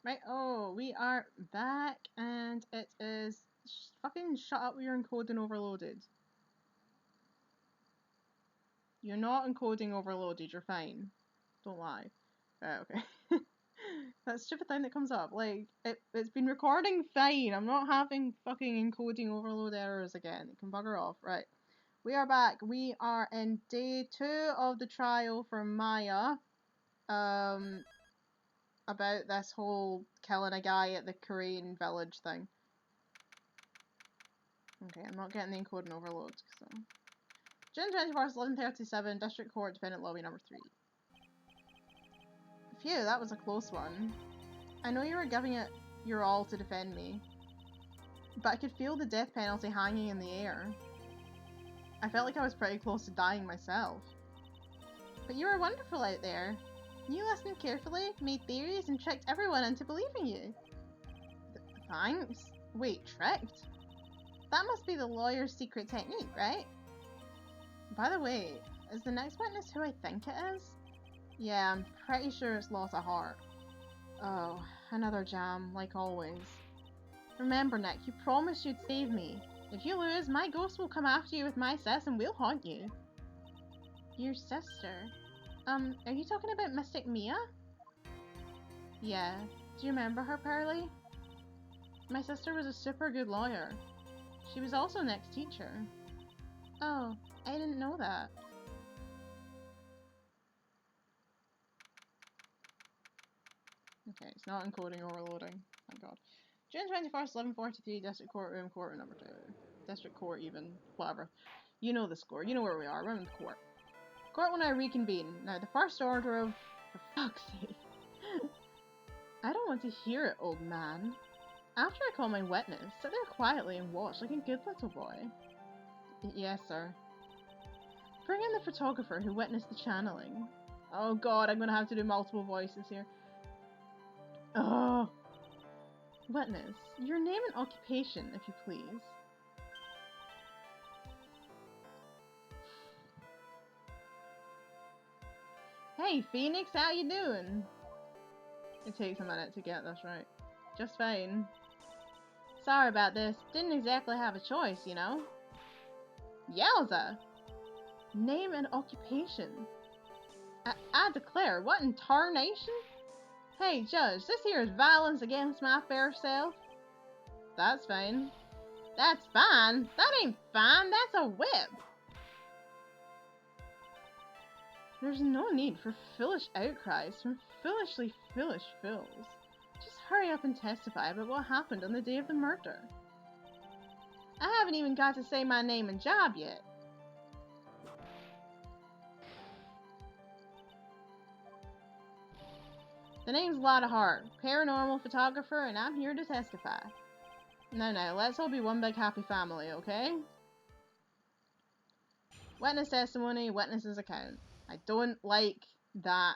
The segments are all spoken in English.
Right, oh, we are back, and it is... fucking shut up, you're encoding overloaded. You're not encoding overloaded, you're fine. Don't lie. Right, okay. That stupid thing that comes up, like, it's been recording fine, I'm not having fucking encoding overload errors again. It can bugger off. Right. We are back. We are in day 2 of the trial for Maya. About this whole killing a guy at the Korean village thing. Okay, I'm not getting the encoding overload. So. June 24th, 11:37, District Court, Defendant Lobby number 3. Phew, that was a close one. I know you were giving it your all to defend me, but I could feel the death penalty hanging in the air. I felt like I was pretty close to dying myself. But you were wonderful out there. You listened carefully, made theories, and tricked everyone into believing you. Thanks. Wait, tricked? That must be the lawyer's secret technique, right? By the way, is the next witness who I think it is? Yeah, I'm pretty sure it's Lotta Hart. Oh, another jam, like always. Remember, Nick, you promised you'd save me. If you lose, my ghost will come after you with my sis and we'll haunt you. Your sister? Are you talking about Mystic Mia? Yeah. Do you remember her, Pearly? My sister was a super good lawyer. She was also Nick's teacher. Oh, I didn't know that. Okay, it's not encoding overloading. Thank God. June 21st, 11:43, District Courtroom, courtroom number 2. District Court even, whatever. You know the score. You know where we are. We're in the court. Court will now reconvene. Now, the first order of... For fuck's sake. I don't want to hear it, old man. After I call my witness, sit there quietly and watch like a good little boy. Yes, sir. Bring in the photographer who witnessed the channeling. Oh god, I'm gonna have to do multiple voices here. Oh. Witness, your name and occupation, if you please. Hey, Phoenix, how you doing? It takes a minute to get this right. Just fine. Sorry about this. Didn't exactly have a choice, you know? Yowza! Name and occupation. I declare, what in tarnation? Hey, Judge, this here is violence against my fair self. That's fine. That's fine? That ain't fine, that's a whip! There's no need for foolish outcries from foolishly foolish fools. Just hurry up and testify about what happened on the day of the murder. I haven't even got to say my name and job yet. The name's Lotta Hart, paranormal photographer, and I'm here to testify. Now, let's all be one big happy family, okay? Witness testimony, witness's account. I don't like that.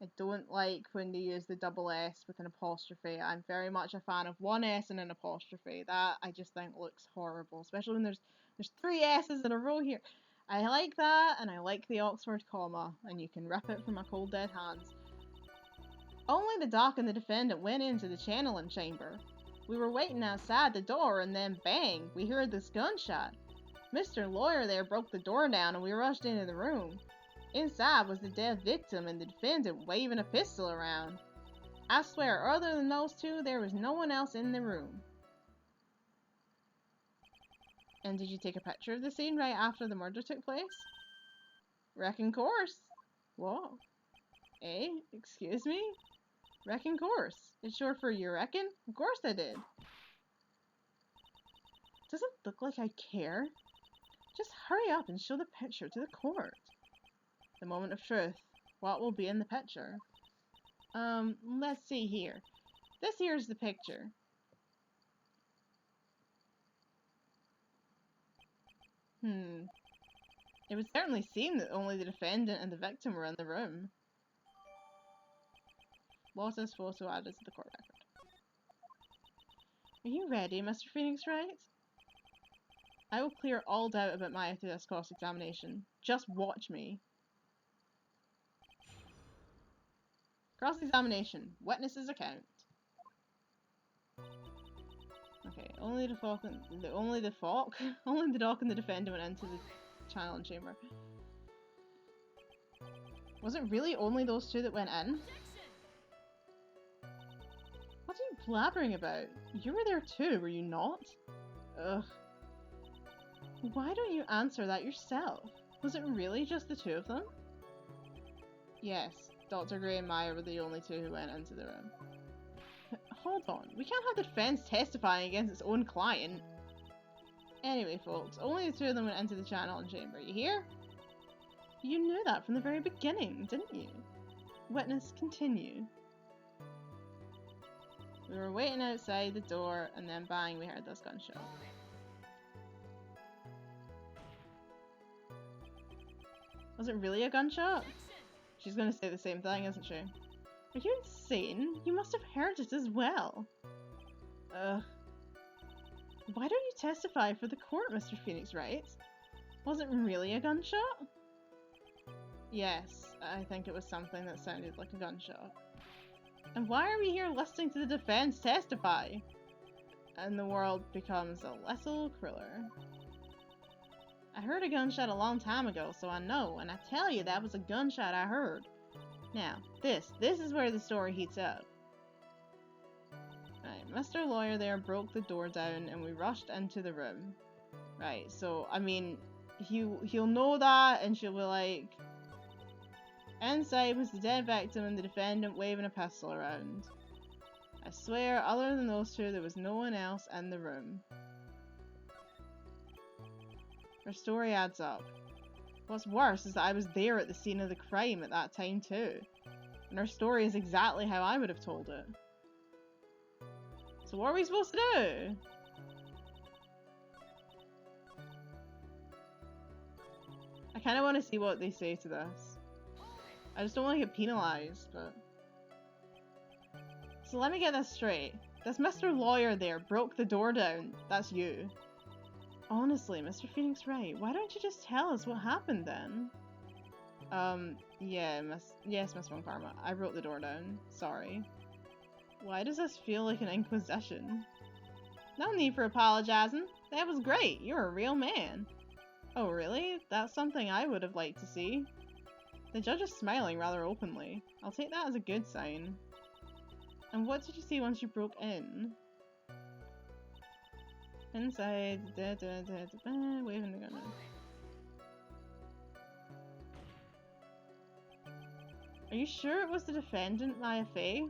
I don't like when they use the double S with an apostrophe. I'm very much a fan of one S and an apostrophe. That I just think looks horrible, especially when there's 3 S's in a row here. I like that, and I like the Oxford comma, and you can rip it from my cold dead hands. Only the doc and the defendant went into the channeling chamber. We were waiting outside the door, and then bang, we heard this gunshot. Mr. Lawyer there broke the door down, and we rushed into the room. Inside was the dead victim and the defendant waving a pistol around. I swear, other than those two, there was no one else in the room. And did you take a picture of the scene right after the murder took place? Reckon course. What? Eh? Excuse me? Reckon course. It's short for you reckon? Of course I did. Doesn't look like I care. Just hurry up and show the picture to the court. The moment of truth. What will be in the picture? Let's see here. This here's the picture. It would certainly seem that only the defendant and the victim were in the room. Lotta's photo added to the court record. Are you ready, Mr. Phoenix Wright? I will clear all doubt about Maya through this cross-examination. Just watch me. Cross-examination. Witnesses account. Okay, only the doc and the defendant went into the channeling chamber. Was it really only those two that went in? What are you blabbering about? You were there too, were you not? Ugh. Why don't you answer that yourself? Was it really just the two of them? Yes, Dr. Gray and Maya were the only two who went into the room. Hold on, we can't have the defense testifying against its own client. Anyway, folks, only the two of them went into the channeling chamber, you hear? You knew that from the very beginning, didn't you? Witness, continue. We were waiting outside the door, and then bang, we heard this gunshot. Was it really a gunshot? She's gonna say the same thing, isn't she? Are you insane? You must have heard it as well. Ugh. Why don't you testify for the court, Mr. Phoenix Wright? Was it really a gunshot? Yes, I think it was something that sounded like a gunshot. And why are we here listening to the defense testify? And the world becomes a little crueler. I heard a gunshot a long time ago, so I know, and I tell you that was a gunshot I heard. Now, this is where the story heats up. Right, Mr. Lawyer there broke the door down and we rushed into the room. Right, so, I mean, he'll know that and she'll be like, inside was the dead victim and the defendant waving a pistol around. I swear, other than those two, there was no one else in the room. Her story adds up. What's worse is that I was there at the scene of the crime at that time too. And her story is exactly how I would have told it. So what are we supposed to do? I kind of want to see what they say to this. I just don't want to get penalized, but... So let me get this straight. This Mr. Lawyer there broke the door down. That's you. Honestly, Mr. Phoenix Wright, why don't you just tell us what happened then? Yes, Miss Von Karma. I broke the door down. Sorry. Why does this feel like an inquisition? No need for apologizing. That was great. You're a real man. Oh, really? That's something I would have liked to see. The judge is smiling rather openly. I'll take that as a good sign. And what did you see once you broke in? Inside, waving the gun. Are you sure it was the defendant, Maya Fey?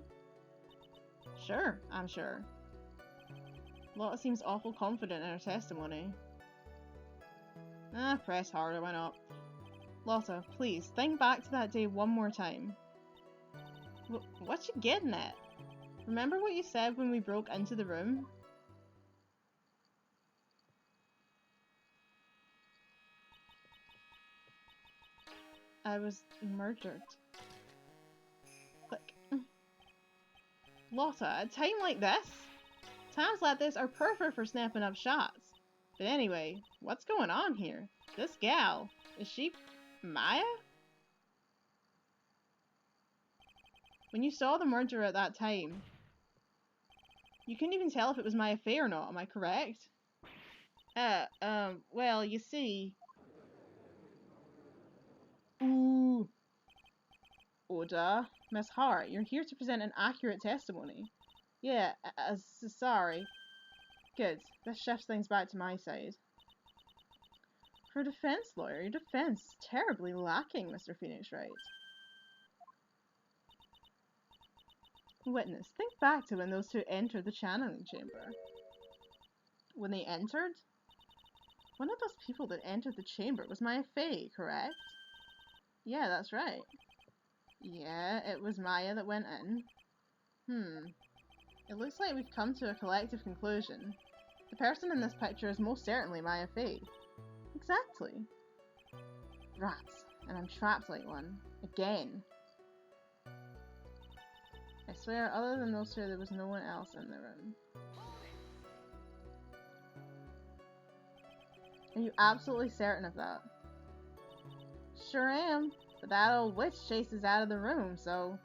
Sure, I'm sure. Lotta seems awful confident in her testimony. Press harder, why not? Lotta, please, think back to that day one more time. What you getting at? Remember what you said when we broke into the room? I was murdered. Click. Lotta, at a time like this? Times like this are perfect for snapping up shots. But anyway, what's going on here? This gal, is she Maya? When you saw the murderer at that time, you couldn't even tell if it was Maya Fey or not, am I correct? Well, you see... Ooh. Order. Miss Hart, you're here to present an accurate testimony. Yeah, sorry. Good. This shifts things back to my side. For a defense lawyer, your defense is terribly lacking, Mr. Phoenix Wright. Witness, think back to when those two entered the channeling chamber. When they entered? One of those people that entered the chamber was Maya Fey, correct? Yeah, that's right. Yeah, it was Maya that went in. It looks like we've come to a collective conclusion. The person in this picture is most certainly Maya Fey. Exactly. Rats, and I'm trapped like one. Again. I swear, other than those two, there was no one else in the room. Are you absolutely certain of that? Sure am, but that old witch chases out of the room, so...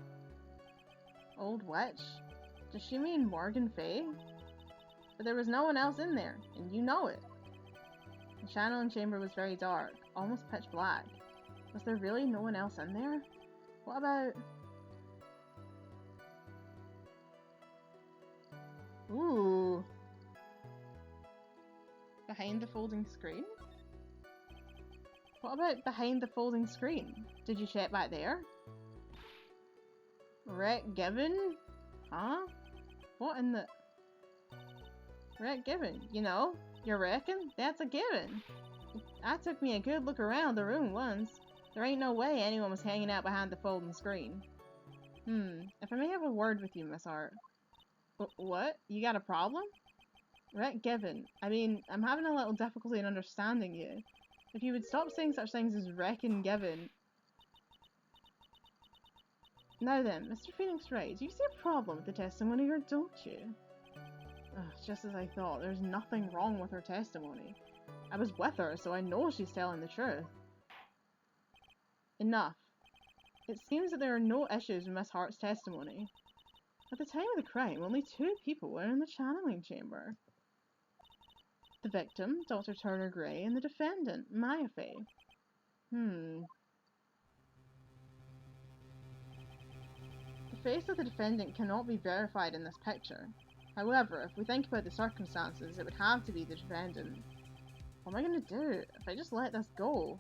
Old witch? Does she mean Morgan Fay? But there was no one else in there, and you know it. The channeling chamber was very dark, almost pitch black. Was there really no one else in there? What about... Ooh. Behind the folding screen? What about behind the folding screen? Did you check back there? Wreck given? Huh? What in the... Wreck given? You know, you reckon? That's a given. I took me a good look around the room once. There ain't no way anyone was hanging out behind the folding screen. If I may have a word with you, Miss Hart. What? You got a problem? Wreck given. I mean, I'm having a little difficulty in understanding you. If you would stop saying such things as reckon given. Now then, Mr. Phoenix Wright, do you see a problem with the testimony or don't you? Just as I thought, there's nothing wrong with her testimony. I was with her, so I know she's telling the truth. Enough. It seems that there are no issues with Miss Hart's testimony. At the time of the crime, only 2 people were in the channeling chamber. The victim, Dr. Turner Gray, and the defendant, Maya Fay. The face of the defendant cannot be verified in this picture. However, if we think about the circumstances, it would have to be the defendant. What am I going to do if I just let this go?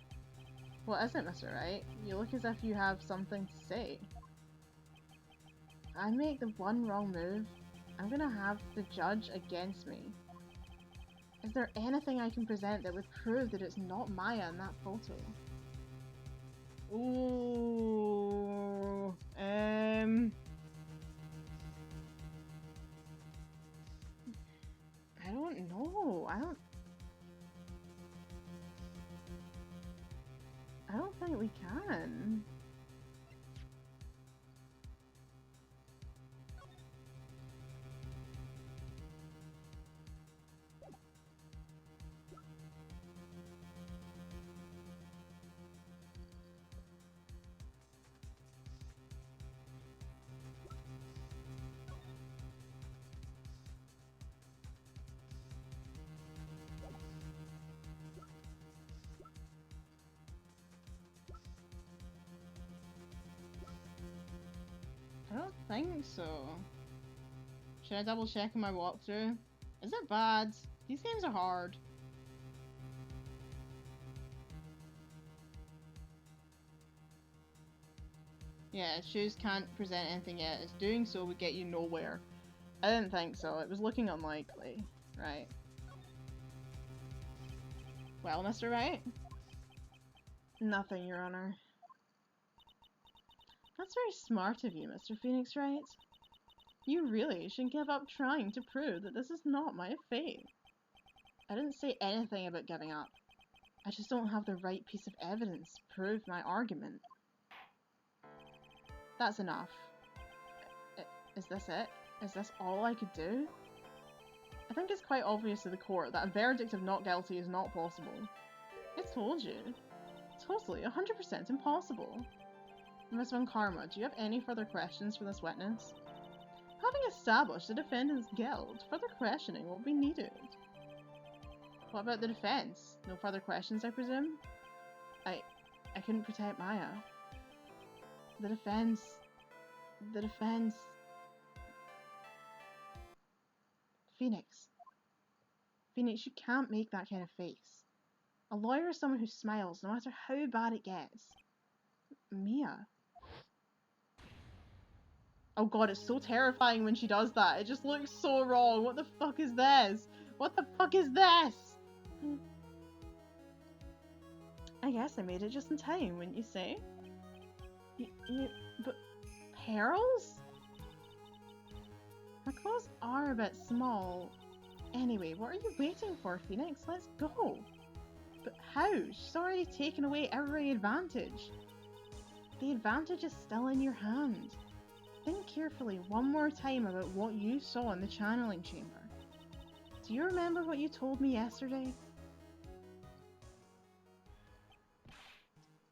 What is it, Mr. Wright? You look as if you have something to say. If I make the one wrong move, I'm going to have the judge against me. Is there anything I can present that would prove that it's not Maya in that photo? Ooh, I don't know. I don't think we can. I don't think so. Should I double check in my walkthrough? Is it bad? These games are hard. Yeah, choose can't present anything yet. It's doing so would get you nowhere. I didn't think so. It was looking unlikely. Right. Well, Mr. Wright? Nothing, Your Honor. That's very smart of you, Mr. Phoenix Wright. You really should give up trying to prove that this is not my fate. I didn't say anything about giving up. I just don't have the right piece of evidence to prove my argument. That's enough. Is this it? Is this all I could do? I think it's quite obvious to the court that a verdict of not guilty is not possible. I told you. Totally, 100% impossible. Ms. Von Karma, do you have any further questions for this witness? Having established the defendant's guilt, further questioning will be needed. What about the defense? No further questions, I presume? I couldn't protect Maya. The defense... Phoenix. Phoenix, you can't make that kind of face. A lawyer is someone who smiles no matter how bad it gets. Mia. Oh god, it's so terrifying when she does that. It just looks so wrong. What the fuck is this? What the fuck is this? I guess I made it just in time, wouldn't you say? But... Pearls? Her clothes are a bit small. Anyway, what are you waiting for, Phoenix? Let's go. But how? She's already taken away every advantage. The advantage is still in your hand. Think carefully one more time about what you saw in the channeling chamber. Do you remember what you told me yesterday?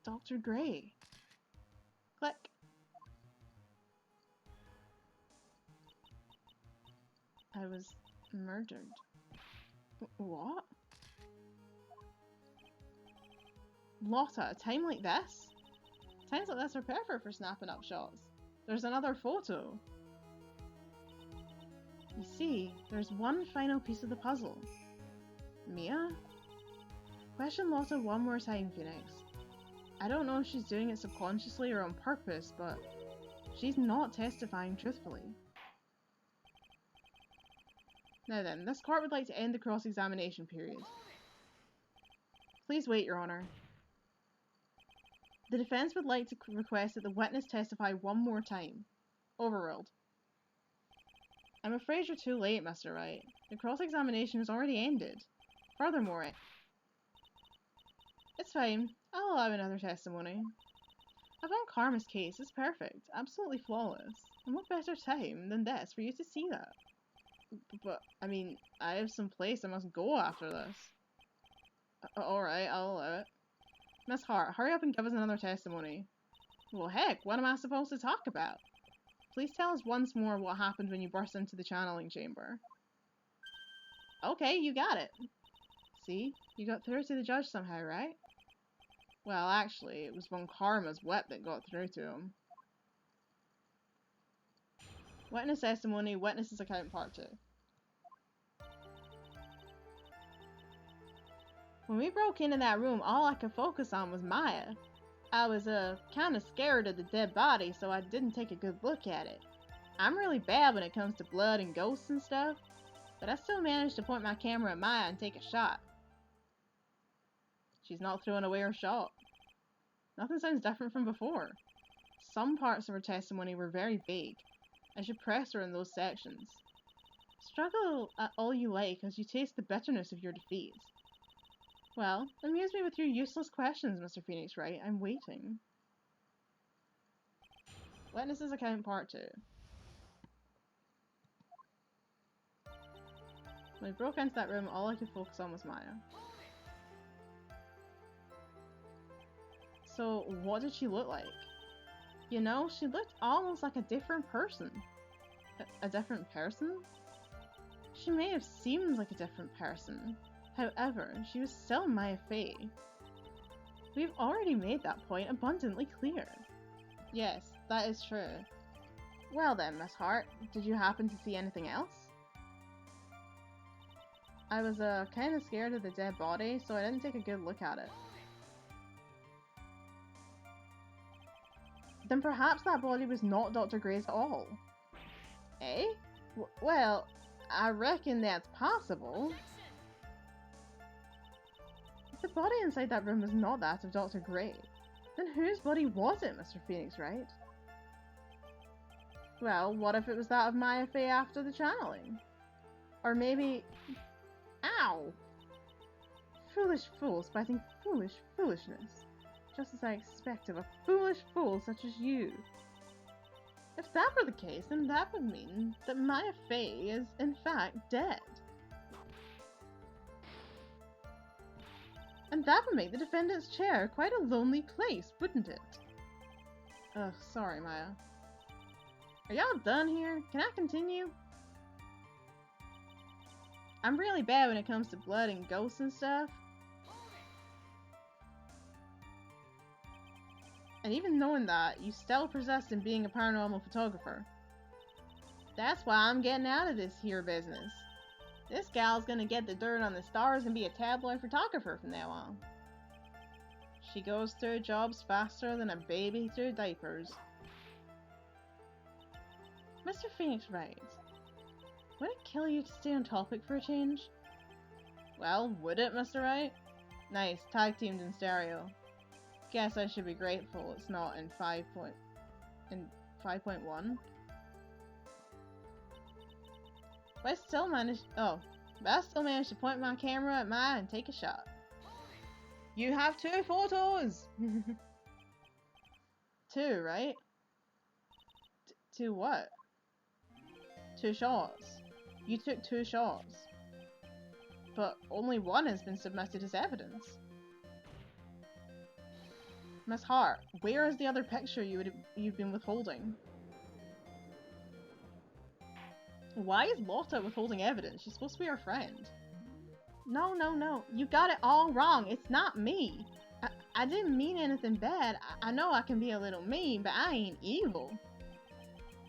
Dr. Gray. Click. Murdered. What? Lotta, a time like this? Times like this are perfect for snapping up shots. There's another photo. You see, there's one final piece of the puzzle. Mia? Question Lotta one more time, Phoenix. I don't know if she's doing it subconsciously or on purpose, but she's not testifying truthfully. Now then, this court would like to end the cross-examination period. Please wait, Your Honor. The defense would like to request that the witness testify one more time. Overruled. I'm afraid you're too late, Mr. Wright. The cross-examination has already ended. Furthermore, it's fine. I'll allow another testimony. I found Karma's case is perfect, absolutely flawless. And what better time than this for you to see that? But, I mean, I have some place I must go after this. Alright, I'll allow it. Miss Hart, hurry up and give us another testimony. Well, heck, what am I supposed to talk about? Please tell us once more what happened when you burst into the channeling chamber. Okay, you got it. See? You got through to the judge somehow, right? Well, actually, it was one Karma's whip that got through to him. Witness testimony, witness's account part 2. When we broke into that room, all I could focus on was Maya. I was, kinda scared of the dead body, so I didn't take a good look at it. I'm really bad when it comes to blood and ghosts and stuff, but I still managed to point my camera at Maya and take a shot. She's not throwing away her shot. Nothing sounds different from before. Some parts of her testimony were very vague. I should press her in those sections. Struggle at all you like as you taste the bitterness of your defeat. Well, amuse me with your useless questions, Mr. Phoenix Wright. I'm waiting. Witnesses account part 2. When I broke into that room, all I could focus on was Maya. So, what did she look like? You know, she looked almost like a different person. A different person? She may have seemed like a different person. However, she was still Maya Fey. We've already made that point abundantly clear. Yes, that is true. Well then, Miss Hart, did you happen to see anything else? I was, kinda scared of the dead body, so I didn't take a good look at it. Then perhaps that body was not Dr. Gray's at all. Eh? Well, I reckon that's possible. If the body inside that room was not that of Dr. Gray, then whose body was it, Mr. Phoenix Wright? Well, what if it was that of Maya Fey after the channeling? Or maybe... Ow! Foolish fool spiting foolish foolishness. Just as I expect of a foolish fool such as you. If that were the case, then that would mean that Maya Fey is, in fact, dead. And that would make the defendant's chair quite a lonely place, wouldn't it? Ugh, sorry, Maya. Are y'all done here? Can I continue? I'm really bad when it comes to blood and ghosts and stuff. And even knowing that, you still persist in being a paranormal photographer. That's why I'm getting out of this here business. This gal's gonna get the dirt on the stars and be a tabloid photographer from now on. She goes through jobs faster than a baby through diapers. Mr. Phoenix Wright, would it kill you to stay on topic for a change? Well, would it, Mr. Wright? Nice, tag teamed in stereo. Guess I should be grateful it's not in 5.1. But I still managed to point my camera at Maya and take a shot. You have 2 photos! 2, right? 2 what? 2 shots. You took 2 shots. But only one has been submitted as evidence. Miss Hart, where is the other picture you've been withholding? Why is Lotta withholding evidence? She's supposed to be our friend. No, no, no. You got it all wrong. It's not me. I didn't mean anything bad. I know I can be a little mean, but I ain't evil.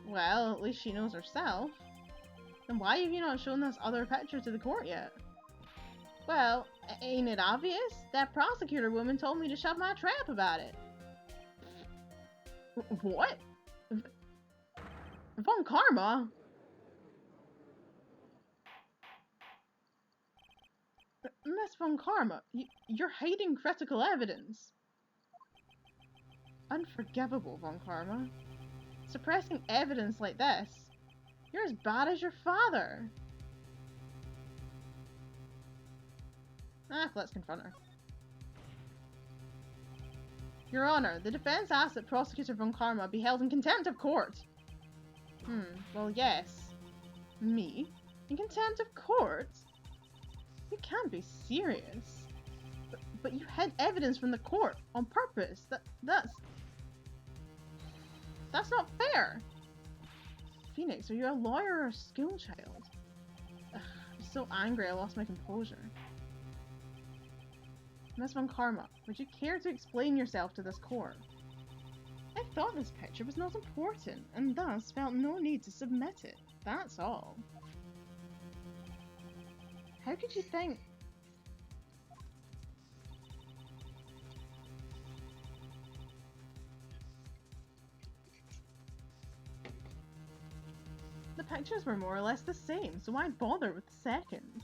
Well, at least she knows herself. Then why have you not shown this other picture to the court yet? Well, ain't it obvious? That prosecutor woman told me to shut my trap about it. What? Von Karma? Miss Von Karma, you're hiding critical evidence. Unforgivable, Von Karma. Suppressing evidence like this. You're as bad as your father. Let's confront her. Your Honor, the defense asks that Prosecutor Von Karma be held in contempt of court. Well, yes. Me? In contempt of court? You can't be serious. But you hid evidence from the court on purpose. That's not fair. Phoenix, are you a lawyer or a school child? I'm so angry I lost my composure. Miss Von Karma, would you care to explain yourself to this court? I thought this picture was not important, and thus felt no need to submit it. That's all. How could you think... The pictures were more or less the same, so why bother with the second?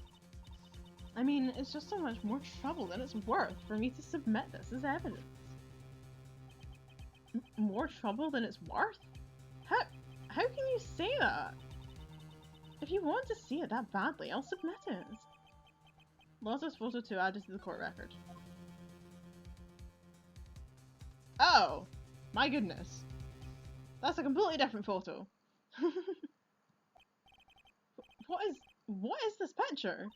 I mean, it's just so much more trouble than it's worth for me to submit this as evidence. More trouble than it's worth? How can you say that? If you want to see it that badly, I'll submit it. Lotta's photo 2 added to the court record. Oh! My goodness. That's a completely different photo. What is this picture?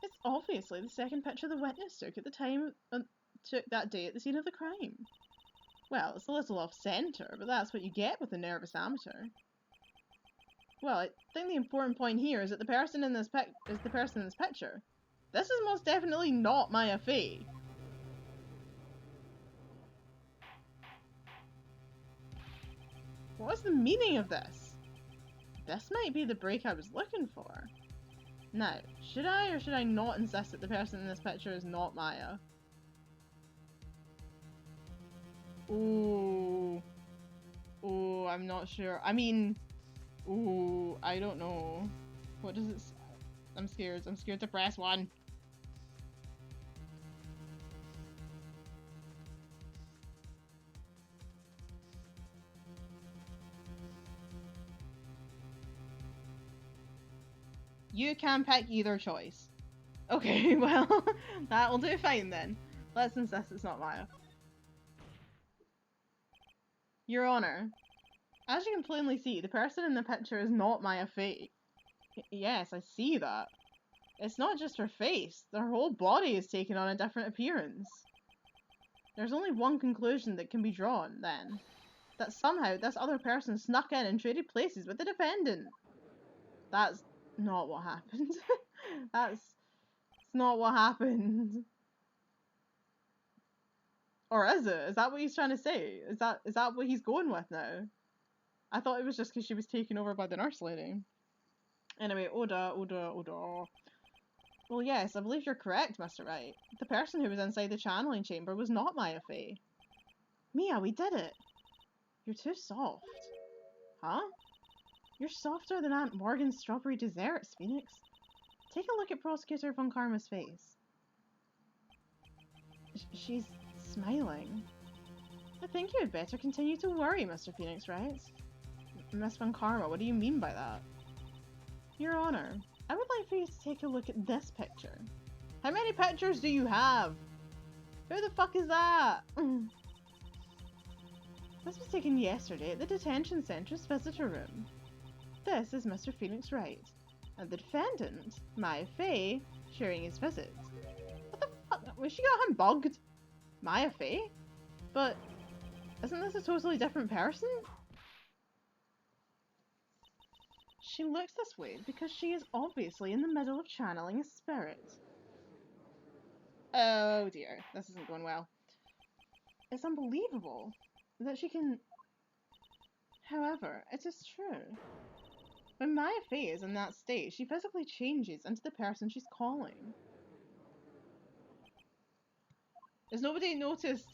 It's obviously the second picture the witness took at the time took that day at the scene of the crime. Well, it's a little off-center, but that's what you get with a nervous amateur. Well, I think the important point here is that the person in this picture. This is most definitely not Maya Fey. What is the meaning of this? This might be the break I was looking for. Now, should I or should I not insist that the person in this picture is not Maya? Ooh. Ooh, I'm not sure. I mean, ooh, I don't know. What does it say? I'm scared. I'm scared to press 1. You can pick either choice. Okay, well, that'll do fine then. Let's insist it's not Maya. Your Honor, as you can plainly see, the person in the picture is not Maya Fey. Yes, I see that. It's not just her face, her whole body is taking on a different appearance. There's only one conclusion that can be drawn, then. That somehow this other person snuck in and traded places with the defendant. That's not what happened. That's not what happened. Or is it? Is that what he's trying to say? Is that what he's going with now? I thought it was just because she was taken over by the nurse lady. Anyway, Oda. Well, yes, I believe you're correct, Mr. Wright. The person who was inside the channeling chamber was not Maya Fey. Mia, we did it! You're too soft. Huh? You're softer than Aunt Morgan's strawberry desserts, Phoenix. Take a look at Prosecutor Von Karma's face. She's smiling. I think you had better continue to worry, Mr. Phoenix, right? Miss Von Karma, what do you mean by that? Your Honor, I would like for you to take a look at this picture. How many pictures do you have? Who the fuck is that? This was taken yesterday at the detention centre's visitor room. This is Mr. Phoenix Wright, and the defendant, Maya Fey, sharing his visit. What the fuck? Was she got him bugged? Maya Fey? But isn't this a totally different person? She looks this way because she is obviously in the middle of channeling a spirit. Oh dear, this isn't going well. It's unbelievable that she can... However, it is true. When Maya Fey is in that state, she physically changes into the person she's calling. Has nobody noticed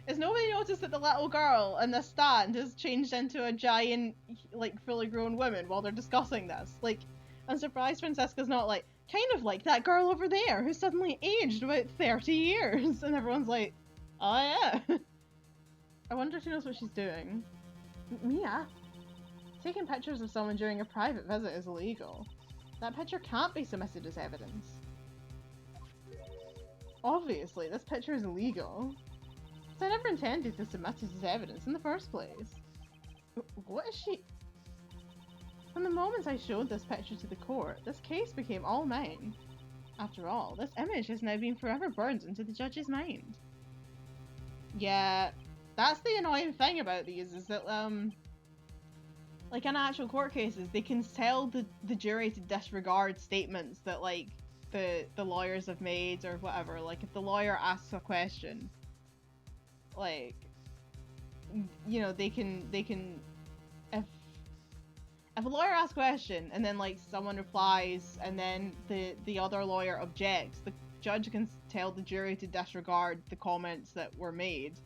that the little girl in this stand has changed into a giant, like, fully grown woman while they're discussing this? Like, I'm surprised Francesca's not like, kind of like that girl over there who suddenly aged about 30 years. And everyone's like, oh yeah. I wonder if she knows what she's doing. Mia? Taking pictures of someone during a private visit is illegal. That picture can't be submitted as evidence. Obviously, this picture is illegal. So I never intended to submit it as evidence in the first place. What is she... From the moment I showed this picture to the court, this case became all mine. After all, this image has now been forever burned into the judge's mind. Yeah, that's the annoying thing about these, is that, like in actual court cases, they can tell the jury to disregard statements that, like, the lawyers have made or whatever. Like, if the lawyer asks a question, like, you know, they can if a lawyer asks a question and then, like, someone replies and then the other lawyer objects, the judge can tell the jury to disregard the comments that were made.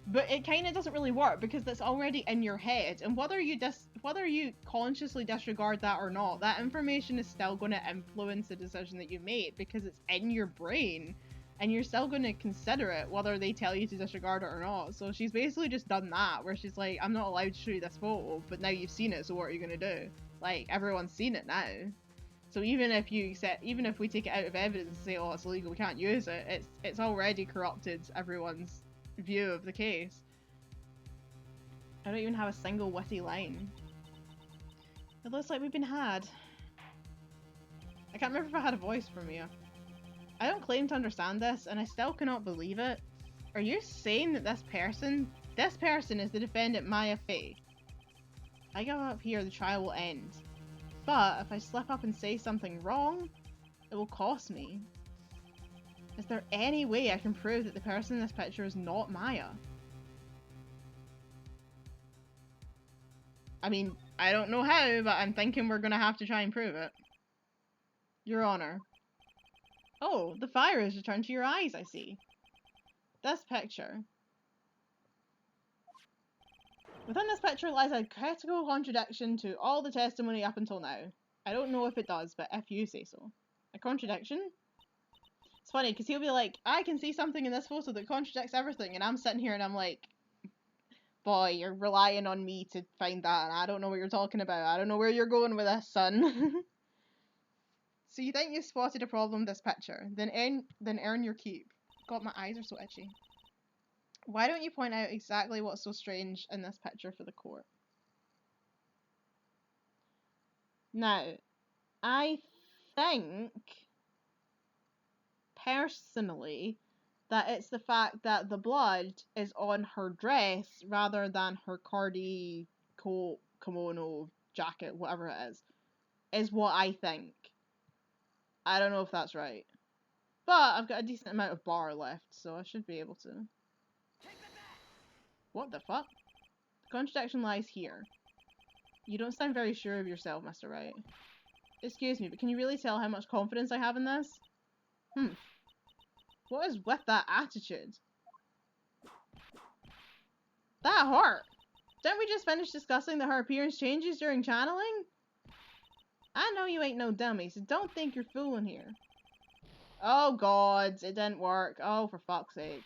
But it kind of doesn't really work because that's already in your head, and whether you consciously disregard that or not, that information is still going to influence the decision that you made because it's in your brain, and you're still going to consider it whether they tell you to disregard it or not. So she's basically just done that, where she's like, I'm not allowed to show you this photo, but now you've seen it, so what are you going to do? Like, everyone's seen it now. So even if we take it out of evidence and say, oh, it's illegal, we can't use it, it's already corrupted everyone's view of the case. I don't even have a single witty line. It looks like we've been had. I can't remember if I had a voice from you. I don't claim to understand this, and I still cannot believe it. Are you saying that this person is the defendant Maya Fey? I give up here, the trial will end. But if I slip up and say something wrong, it will cost me. Is there any way I can prove that the person in this picture is not Maya? I mean, I don't know how, but I'm thinking we're gonna have to try and prove it. Your Honor. Oh, the fire has returned to your eyes, I see. This picture. Within this picture lies a critical contradiction to all the testimony up until now. I don't know if it does, but if you say so. A contradiction? It's funny, because he'll be like, I can see something in this photo that contradicts everything, and I'm sitting here and I'm like, boy, you're relying on me to find that, and I don't know what you're talking about. I don't know where you're going with this, son. So you think you've spotted a problem with this picture, then earn your keep. God, my eyes are so itchy. Why don't you point out exactly what's so strange in this picture for the court? Now, I think, personally, that it's the fact that the blood is on her dress rather than her cardi coat, kimono, jacket, whatever it is what I think. I don't know if that's right. But I've got a decent amount of bar left, so I should be able to. What the fuck? The contradiction lies here. You don't sound very sure of yourself, Mr. Wright. Excuse me, but can you really tell how much confidence I have in this? What is with that attitude? That Hart! Didn't we just finish discussing that her appearance changes during channeling? I know you ain't no dummy, so don't think you're fooling here. Oh god, it didn't work. Oh, for fuck's sake.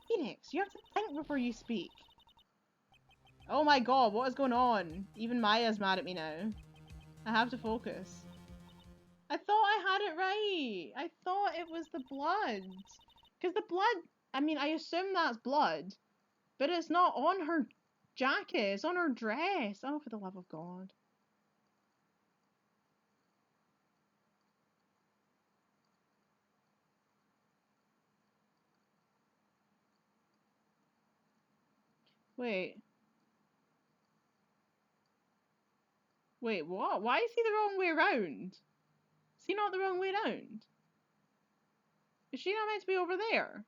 Phoenix, you have to think before you speak. Oh my god, what is going on? Even Maya's mad at me now. I have to focus. I thought I had it right. I thought it was the blood. Because the blood, I mean, I assume that's blood. But it's not on her jacket. It's on her dress. Oh, for the love of God. Wait. Wait, what? Why is he the wrong way around? Is he not the wrong way around? Is she not meant to be over there?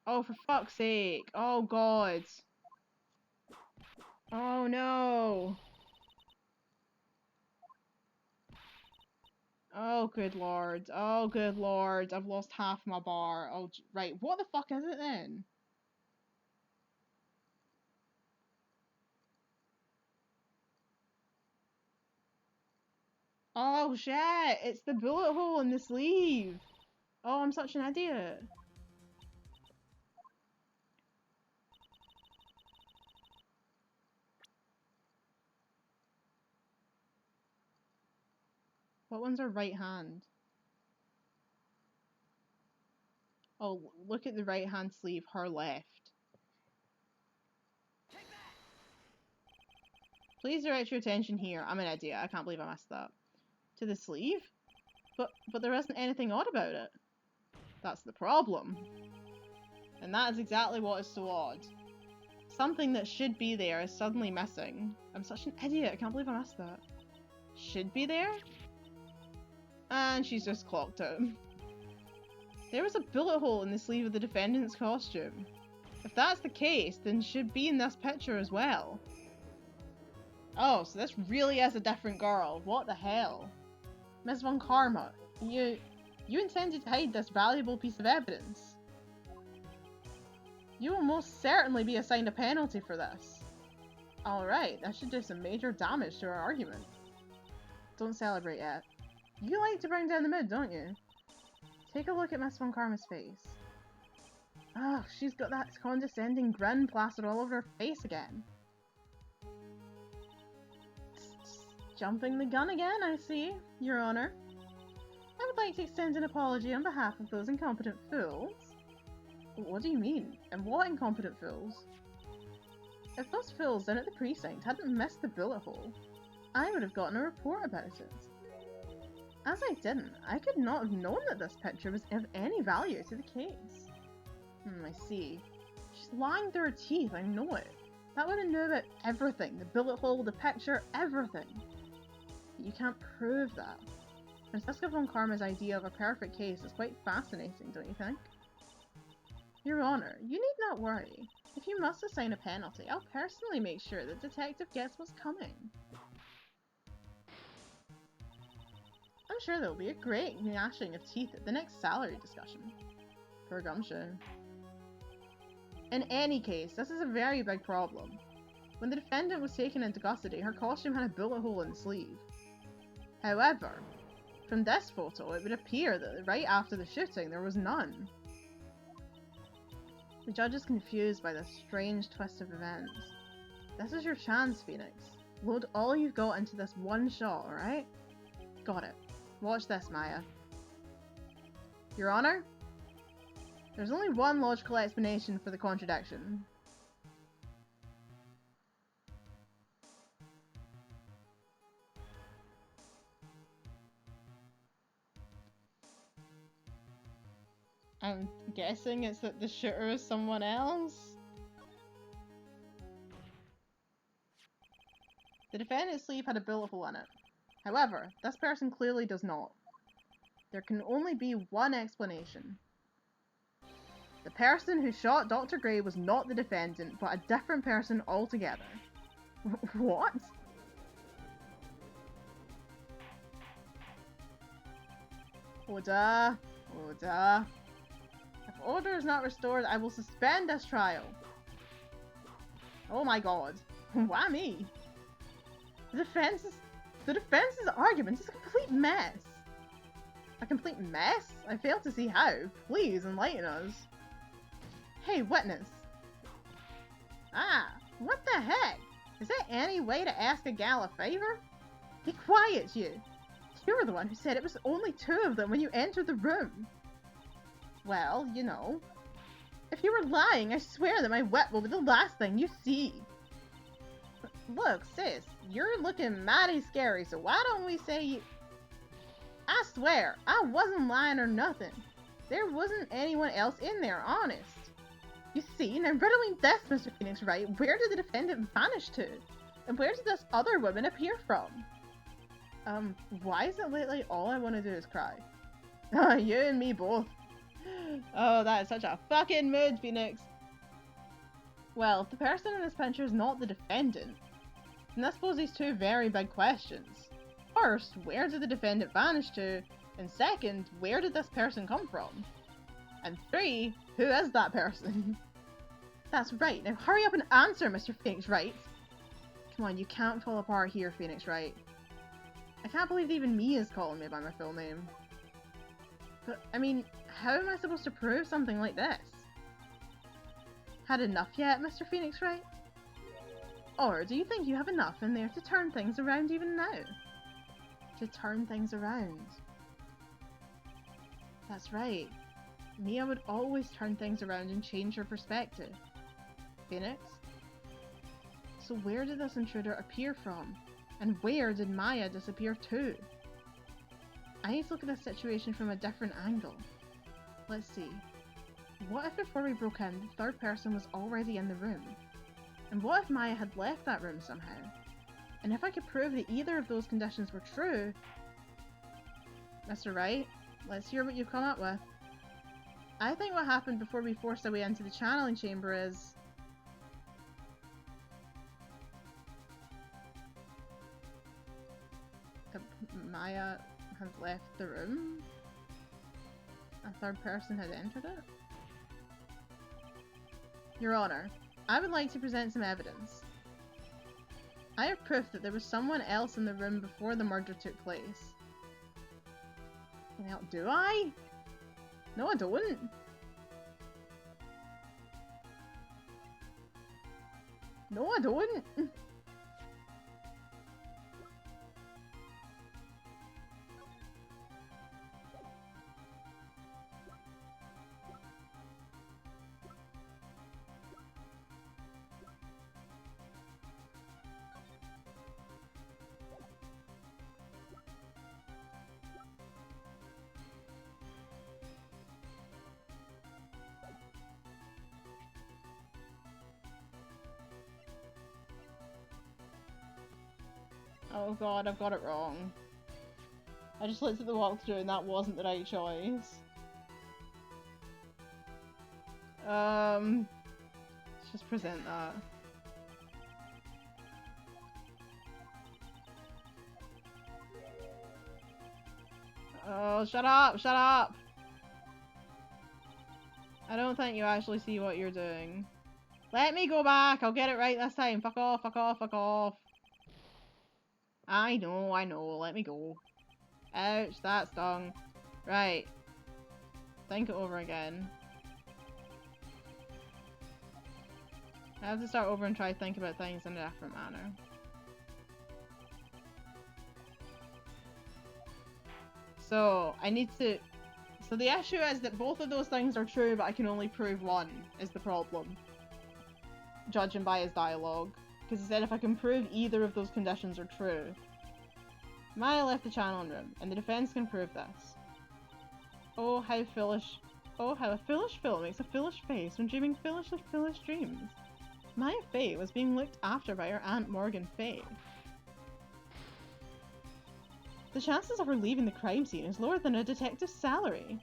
Oh, for fuck's sake. Oh, God. Oh, no. Oh, good lord. Oh, good lord. I've lost half my bar. Oh, right. What the fuck is it then? Oh, shit. It's the bullet hole in the sleeve. Oh, I'm such an idiot. What one's her right hand? Oh, look at the right hand sleeve, her left. Please direct your attention here. I'm an idiot. I can't believe I messed that. To the sleeve? But there isn't anything odd about it. That's the problem. And that is exactly what is so odd. Something that should be there is suddenly missing. I'm such an idiot. I can't believe I missed that. Should be there? And she's just clocked it. There was a bullet hole in the sleeve of the defendant's costume. If that's the case, then should be in this picture as well. Oh, so this really is a different girl. What the hell? Ms. Von Karma, you intended to hide this valuable piece of evidence. You will most certainly be assigned a penalty for this. Alright, that should do some major damage to our argument. Don't celebrate yet. You like to bring down the mood, don't you? Take a look at Miss Von Karma's face. Ugh, she's got that condescending grin plastered all over her face again. Jumping the gun again, I see, Your Honor. I would like to extend an apology on behalf of those incompetent fools. What do you mean? And what incompetent fools? If those fools down at the precinct hadn't missed the bullet hole, I would have gotten a report about it. As I didn't, I could not have known that this picture was of any value to the case. I see. She's lying through her teeth, I know it. That woman knew about everything. The bullet hole, the picture, everything. But you can't prove that. Francisca Von Karma's idea of a perfect case is quite fascinating, don't you think? Your Honor, you need not worry. If you must assign a penalty, I'll personally make sure the detective gets what's coming. I'm sure there'll be a great gnashing of teeth at the next salary discussion. Poor Gumshoe. In any case, this is a very big problem. When the defendant was taken into custody, her costume had a bullet hole in the sleeve. However, from this photo, it would appear that right after the shooting, there was none. The judge is confused by this strange twist of events. This is your chance, Phoenix. Load all you've got into this one shot, alright? Got it. Watch this, Maya. Your Honor? There's only one logical explanation for the contradiction. I'm guessing it's that the shooter is someone else? The defendant's sleeve had a bullet hole in it. However, this person clearly does not. There can only be one explanation. The person who shot Dr. Gray was not the defendant, but a different person altogether. What? Order. Order. If order is not restored, I will suspend this trial. Oh my god. Why me? The defense's argument is a complete mess. A complete mess? I fail to see how. Please enlighten us. Hey, witness. Ah, what the heck? Is there any way to ask a gal a favor? Be quiet, you. You were the one who said it was only 2 of them when you entered the room. Well, you know. If you were lying, I swear that my whip will be the last thing you see. Look, sis, you're looking mighty scary, so why don't we say you... I swear, I wasn't lying or nothing. There wasn't anyone else in there, honest. You see, now riddling this, Mr. Phoenix Wright, where did the defendant vanish to? And where did this other woman appear from? Why is it lately all I want to do is cry? You and me both. Oh, that is such a fucking mood, Phoenix. Well, if the person in this picture is not the defendant, then this poses two very big questions. First, where did the defendant vanish to? And second, where did this person come from? And three, who is that person? That's right, now hurry up and answer, Mr. Phoenix Wright. Come on, you can't fall apart here, Phoenix Wright. I can't believe that even Mia is calling me by my full name. But, I mean, how am I supposed to prove something like this? Had enough yet, Mr. Phoenix Wright? Or do you think you have enough in there to turn things around even now? To turn things around. That's right. Mia would always turn things around and change her perspective. Phoenix? So where did this intruder appear from? And where did Maya disappear to? I need to look at this situation from a different angle. Let's see. What if before we broke in, the third person was already in the room? And what if Maya had left that room somehow? And if I could prove that either of those conditions were true... Mr. Wright, let's hear what you've come up with. I think what happened before we forced our way into the channeling chamber is... Maya has left the room? A third person had entered it? Your Honor, I would like to present some evidence. I have proof that there was someone else in the room before the murder took place. Well, do I? No, I don't. No, I don't. Oh god, I've got it wrong. I just looked at the walkthrough and that wasn't the right choice. Let's just present that. Oh, shut up! Shut up! I don't think you actually see what you're doing. Let me go back! I'll get it right this time! Fuck off, fuck off, fuck off! I know, let me go. Ouch, that stung. Right. Think it over again. I have to start over and try to think about things in a different manner. So, I need to... So the issue is that both of those things are true, but I can only prove one, is the problem. Judging by his dialogue. Because he said if I can prove either of those conditions are true. Maya left the channeling room, and the defense can prove this. Oh, how foolish. Oh, how a foolish fool makes a foolish face when dreaming foolishly foolish dreams. Maya Fey was being looked after by her Aunt Morgan Fey. The chances of her leaving the crime scene is lower than a detective's salary.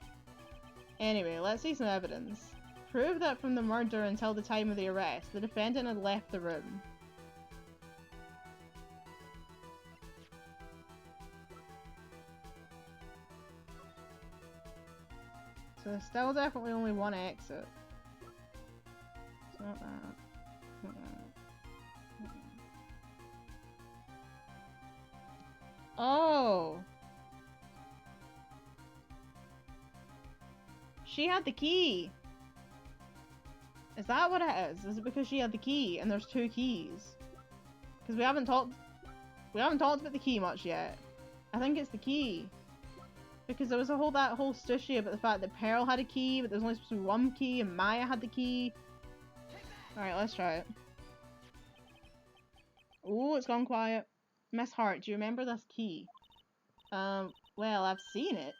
Anyway, let's see some evidence. Prove that from the murder until the time of the arrest, the defendant had left the room. So there's still definitely only one exit. It's not that. It's not that. Oh! She had the key! Is that what it is? Is it because she had the key and there's two keys? Because we haven't talked about the key much yet. I think it's the key. Because there was that whole stushy about the fact that Pearl had a key, but there was only supposed to be one key and Maya had the key. Alright, let's try it. Oh, it's gone quiet. Miss Hart, do you remember this key? Well, I've seen it.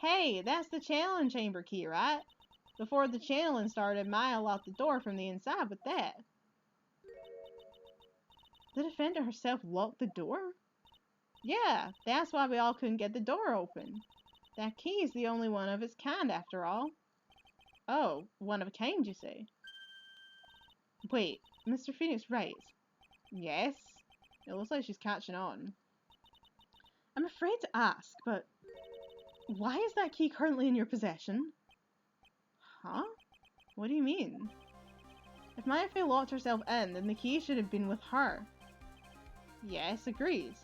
Hey, that's the channeling chamber key, right? Before the channeling started, Maya locked the door from the inside with that. The defender herself locked the door? Yeah, that's why we all couldn't get the door open. That key is the only one of its kind, after all. Oh, one of a kind, you say? Wait, Mr. Phoenix Wright? Yes? It looks like she's catching on. I'm afraid to ask, but why is that key currently in your possession? Huh? What do you mean? If Maya Fey locked herself in, then the key should have been with her. Yes, agreed.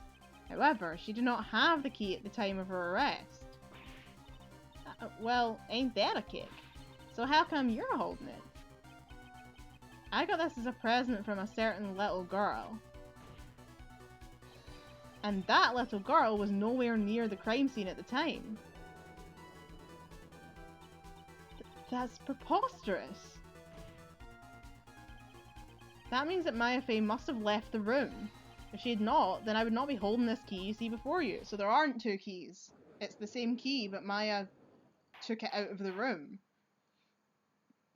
However, she did not have the key at the time of her arrest. Well, ain't that a kick? So how come you're holding it? I got this as a present from a certain little girl. And that little girl was nowhere near the crime scene at the time. That's preposterous. That means that Maya Fey must have left the room. If she had not, then I would not be holding this key you see before you. So there aren't two keys. It's the same key, but Maya took it out of the room.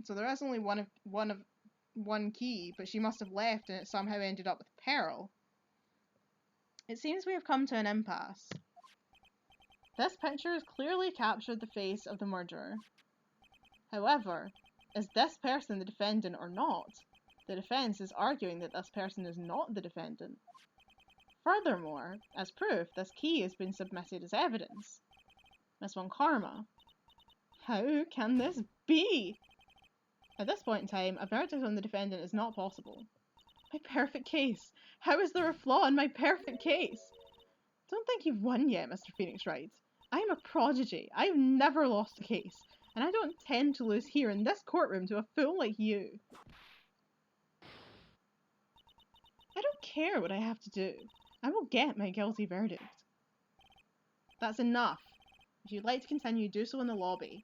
So there is only one key, but she must have left and it somehow ended up with Pearl. It seems we have come to an impasse. This picture has clearly captured the face of the murderer. However, is this person the defendant or not? The defense is arguing that this person is not the defendant. Furthermore, as proof, this key has been submitted as evidence. Miss Von Karma. How can this be? At this point in time, a verdict on the defendant is not possible. My perfect case! How is there a flaw in my perfect case? Don't think you've won yet, Mr. Phoenix Wright. I am a prodigy. I have never lost a case, and I don't intend to lose here in this courtroom to a fool like you. I don't care what I have to do. I will get my guilty verdict. That's enough. If you'd like to continue, do so in the lobby.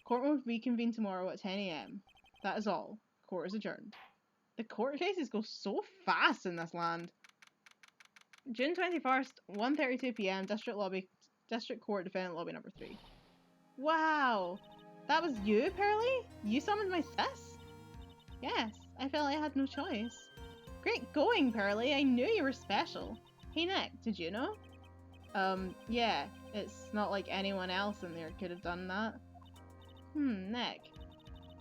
Court will reconvene tomorrow at 10 AM. That is all. Court is adjourned. The court cases go so fast in this land. June 21st, 1:32 PM, District Court, Defendant Lobby number 3. Wow! That was you, Pearly? You summoned my sis? Yes, I felt I had no choice. Great going, Pearly. I knew you were special. Hey, Nick, did you know? Yeah. It's not like anyone else in there could have done that. Nick.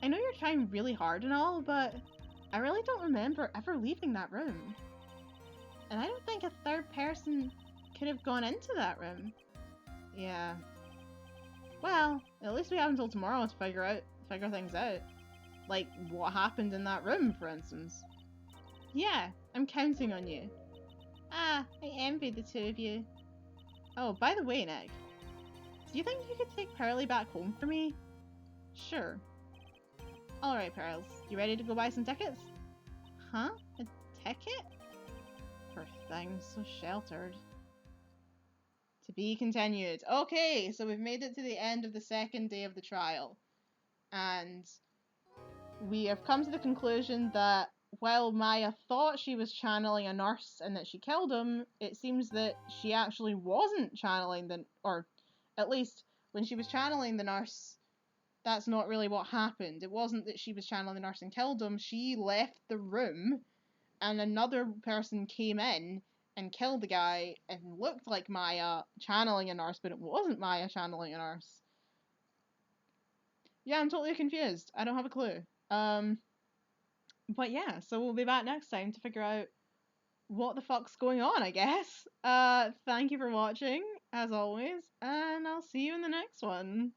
I know you're trying really hard and all, but I really don't remember ever leaving that room. And I don't think a third person could have gone into that room. Yeah. Well, at least we have until tomorrow to figure things out. Like, what happened in that room, for instance. Yeah, I'm counting on you. Ah, I envy the two of you. Oh, by the way, Nick, do you think you could take Pearly back home for me? Sure. Alright, Pearls, you ready to go buy some tickets? Huh? A ticket? Poor thing, so sheltered. To be continued. Okay, so we've made it to the end of the second day of the trial. And we have come to the conclusion that while Maya thought she was channeling a nurse and that she killed him, it seems that she actually wasn't channeling or at least when she was channeling the nurse, that's not really what happened. It wasn't that she was channeling the nurse and killed him. She left the room and another person came in and killed the guy and looked like Maya channeling a nurse, but it wasn't Maya channeling a nurse. Yeah, I'm totally confused. I don't have a clue. But yeah, so we'll be back next time to figure out what the fuck's going on, I guess. Thank you for watching, as always, and I'll see you in the next one.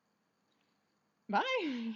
Bye!